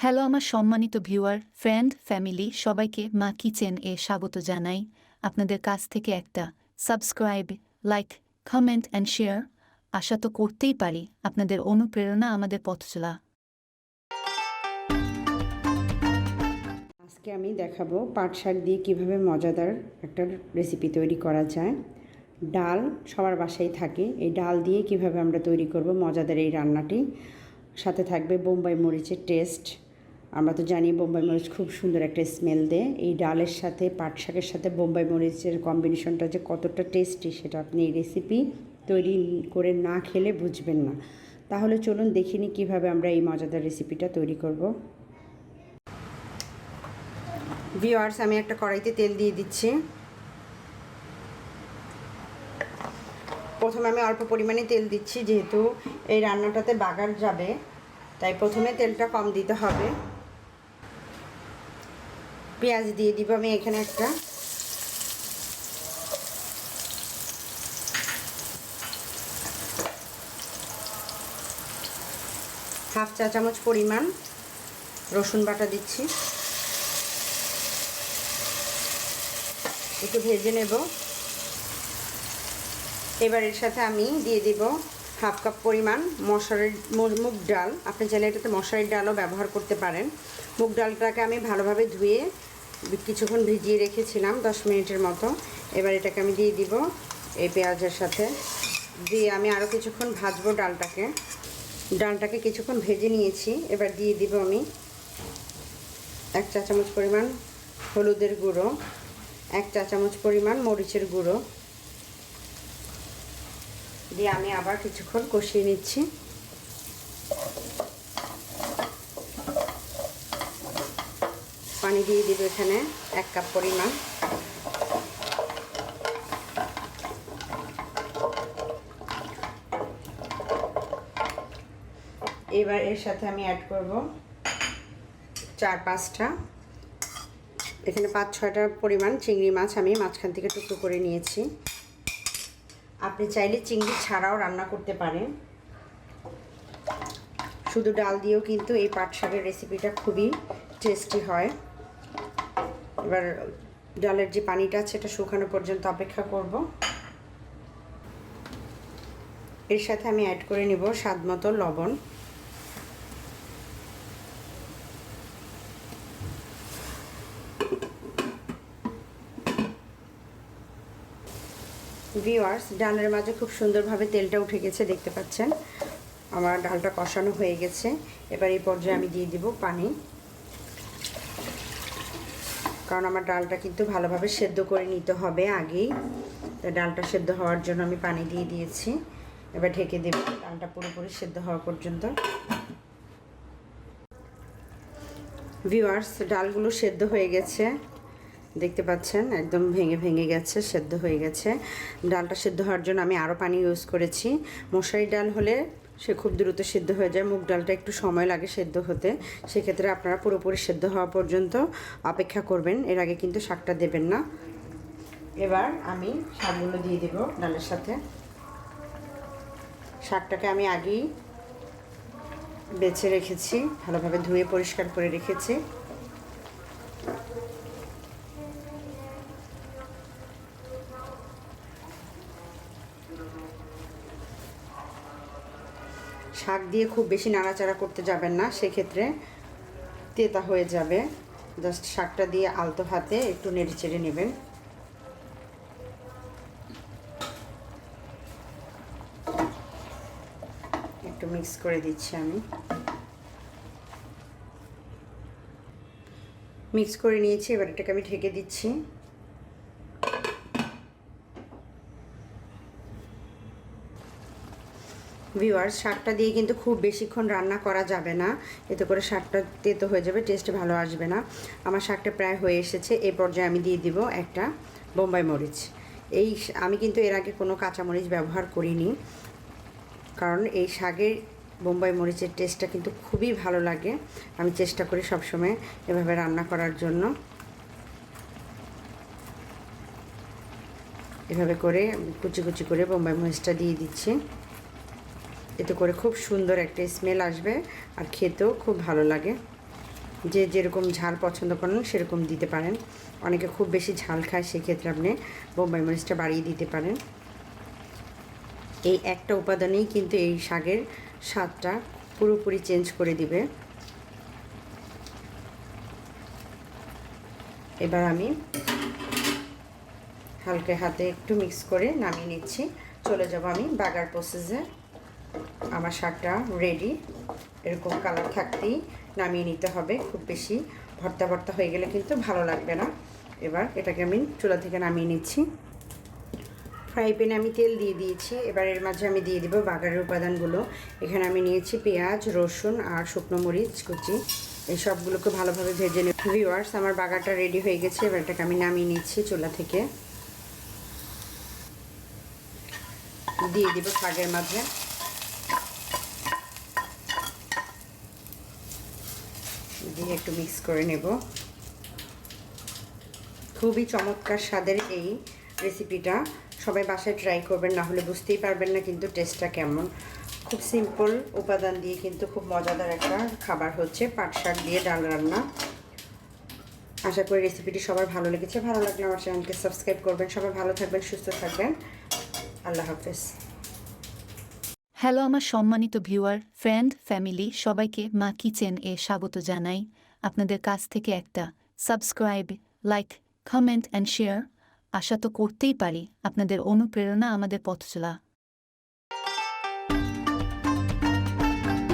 Hello আমার সম্মানিত viewer, friend, family সবাইকে মা কিচেন এ স্বাগত জানাই। আপনাদের কাছ থেকে একটা subscribe, like, comment and share আশা তো করতেই পারি। আপনাদের অনুপ্রেরণা আমাদের পথ চলা। আজকে আমি দেখাবো পাট শাক দিয়ে কীভাবে মজাদার একটা রেসিপি তৈরি করা যায়। ডাল সবার বাসায় থাকে, এই ডাল দিয়ে কিভাবে আমরা তৈরি করব মজাদার এই রান্নাটি। সাথে থাকবে বোম্বাই মরিচের টেস্ট। আমরা তো জানি বোম্বাই মরিচ খুব সুন্দর একটা স্মেল দেয়। এই ডালের সাথে পাট শাকের সাথে বোম্বাই মরিচের কম্বিনেশনটা যে কতটা টেস্টি সেটা আপনি এই রেসিপি তৈরি করে না খেলে বুঝবেন না। তাহলে চলুন দেখিনি কীভাবে আমরা এই মজাদার রেসিপিটা তৈরি করব। ভিউয়ার্স, আমি একটা কড়াইতে তেল দিয়ে দিচ্ছি। প্রথমে আমি অল্প পরিমাণে তেল দিচ্ছি, যেহেতু এই রান্নাটাতে বাগার যাবে তাই প্রথমে তেলটা কম দিতে হবে। পেঁয়াজ দিয়ে দিব আমি এখানে একটা। হাফ চা চামচ পরিমাণ রসুন বাটা দিচ্ছি, একটু ভেজে নেব। এবার এর সাথে আমি দিয়ে দিব হাফ কাপ পরিমাণ মুগ ডাল। আপনি চাইলে এটাতে মশারির ডালও ব্যবহার করতে পারেন। মুগ ডালটাকে আমি ভালোভাবে ধুয়ে কিছুক্ষণ ভিজিয়ে রেখেছিলাম 10 মিনিটের মতো। এবার এটাকে আমি দিয়ে দিব এই পেঁয়াজের সাথে, দিয়ে আমি আরও কিছুক্ষণ ভাজবো ডালটাকে কিছুক্ষণ ভেজে নিয়েছি। এবার দিয়ে দিব আমি 1 চা চামচ পরিমাণ হলুদের গুঁড়ো, 1 চা চামচ পরিমাণ মরিচের গুঁড়ো দিয়ে আমি আবার কিছুক্ষণ কষিয়ে নিচ্ছি। পানি দিয়ে দিব এখানে 1 কাপ পরিমাণ। এবার এর সাথে আমি অ্যাড করব 4-5টা, এখানে 5-6টা পরিমাণ চিংড়ি মাছ আমি মাঝখান থেকে টুকরো করে নিয়েছি। আপনি চাইলে চিংড়ি ছাড়াও রান্না করতে পারেন। শুধু ডাল দিয়েও কিন্তু এই পাট শাকের রেসিপিটা খুবই টেস্টি হয়। এবার ডালের যে পানিটা আছে এটা শুকানো পর্যন্ত অপেক্ষা করব। এর সাথে আমি অ্যাড করে নিব স্বাদ মতো লবণ। ভিউয়ার্স, ডালের মাঝে খুব সুন্দরভাবে তেলটা উঠে গেছে, দেখতে পাচ্ছেন। আমার ডালটা কষানো হয়ে গেছে। এবার এই পর্যায়ে আমি দিয়ে দিব পানি, কারণ আমার ডালটা কিন্তু ভালোভাবে সেদ্ধ করে নিতে হবে আগেই। তাই ডালটা সেদ্ধ হওয়ার জন্য আমি পানি দিয়ে দিয়েছি। এবার ঢেকে দেব ডালটা পুরোপুরি সেদ্ধ হওয়া পর্যন্ত। ভিউয়ার্স, ডালগুলো সেদ্ধ হয়ে গেছে, দেখতে পাচ্ছেন একদম ভেঙে ভেঙে গেছে, সেদ্ধ হয়ে গেছে। ডালটা সেদ্ধ হওয়ার জন্য আমি আরও পানি ইউজ করেছি। মশারি ডাল হলে সে খুব দ্রুত সেদ্ধ হয়ে যায়, মুগ ডালটা একটু সময় লাগে সেদ্ধ হতে। সেক্ষেত্রে আপনারা পুরোপুরি সেদ্ধ হওয়া পর্যন্ত অপেক্ষা করবেন, এর আগে কিন্তু শাকটা দেবেন না। এবার আমি শাকগুলো দিয়ে দেব ডালের সাথে। শাকটাকে আমি আগেই বেছে রেখেছি, ভালোভাবে ধুয়ে পরিষ্কার করে রেখেছি। শাক দিয়ে খুব বেশি নাড়াচাড়া করতে যাবেন না, সেক্ষেত্রে তেতা হয়ে যাবে। জাস্ট শাকটা দিয়ে আলতো হাতে একটু নেড়ে চেড়ে নেবেন। একটু মিক্স করে দিচ্ছি আমি। মিক্স করে নিয়েছি, এবার এটাকে আমি ঢেকে দিচ্ছি। ভিউয়ার্স, শাকটা দিয়ে কিন্তু খুব বেশিক্ষণ রান্না করা যাবে না, এতে করে শাকটা তেতো হয়ে যাবে, টেস্ট ভালো আসবে না। আমার শাকটা প্রায় হয়ে এসেছে। এই পর্যায়ে আমি দিয়ে দিব একটা বোম্বাই মরিচ। আমি কিন্তু এর আগে কোনো কাঁচামরিচ ব্যবহার করিনি, কারণ এই শাকের বোম্বাই মরিচের টেস্টটা কিন্তু খুবই ভালো লাগে। আমি চেষ্টা করি সবসময় এভাবে রান্না করার জন্য। এভাবে করে কুচি কুচি করে বোম্বাই মরিচটা দিয়ে দিচ্ছি। এতে করে খুব সুন্দর একটা স্মেল আসবে আর খেতেও খুব ভালো লাগে। যে যেরকম ঝাল পছন্দ করেন সেরকম দিতে পারেন। অনেকে খুব বেশি ঝাল খায়, সেক্ষেত্রে আপনি বোম্বাই মরিচটা বাড়িয়ে দিতে পারেন। এই একটা উপাদানেই কিন্তু এই শাকের স্বাদটা পুরোপুরি চেঞ্জ করে দিবে। এবার আমি হালকা হাতে একটু মিক্স করে নামিয়ে নিচ্ছি। চলে যাব আমি বাগার প্রসেসে। আমার শাকটা রেডি। এরকম কালার থাকতেই নামিয়ে নিতে হবে, খুব বেশি ভর্তা ভর্তা হয়ে গেলে কিন্তু ভালো লাগবে না। এবার এটাকে আমি চুলা থেকে নামিয়ে নিচ্ছি। ফ্রাই প্যানে আমি তেল দিয়ে দিয়েছি। এবার এর মাঝে আমি দিয়ে দিব বাগারের উপাদানগুলো। এখানে আমি নিয়েছি পেঁয়াজ, রসুন আর শুকনো মরিচ কুচি। এই সবগুলোকে ভালোভাবে ভেজে নেব। ভিউয়ার্স, আমার বাগারটা রেডি হয়ে গেছে। এবার এটাকে আমি নামিয়ে নিচ্ছি চুলা থেকে। দিয়ে দিব শাকের মাঝে। দিয়ে একটু মিক্স করে নেব। খুবই চমৎকার স্বাদের এই রেসিপিটা, সবাই বাসায় ট্রাই করবেন, না হলে বুঝতেই পারবেন না কিন্তু টেস্টটা কেমন। খুব সিম্পল উপাদান দিয়ে কিন্তু খুব মজাদার একটা খাবার হচ্ছে পাট শাক দিয়ে ডাল রান্না। আশা করি রেসিপিটি সবার ভালো লেগেছে। ভালো লাগলে আমার চ্যানেলকে সাবস্ক্রাইব করবেন। সবাই ভালো থাকবেন, সুস্থ থাকবেন। আল্লাহ হাফেজ। হ্যালো আমার সম্মানিত ভিউয়ার, ফ্রেন্ড, ফ্যামিলি সবাইকে মা কিচেন এ স্বাগত জানাই। আপনাদের কাছ থেকে একটা subscribe, like, comment and share আশা তো করতেই পারি। আপনাদের অনুপ্রেরণা আমাদের পথ চলা।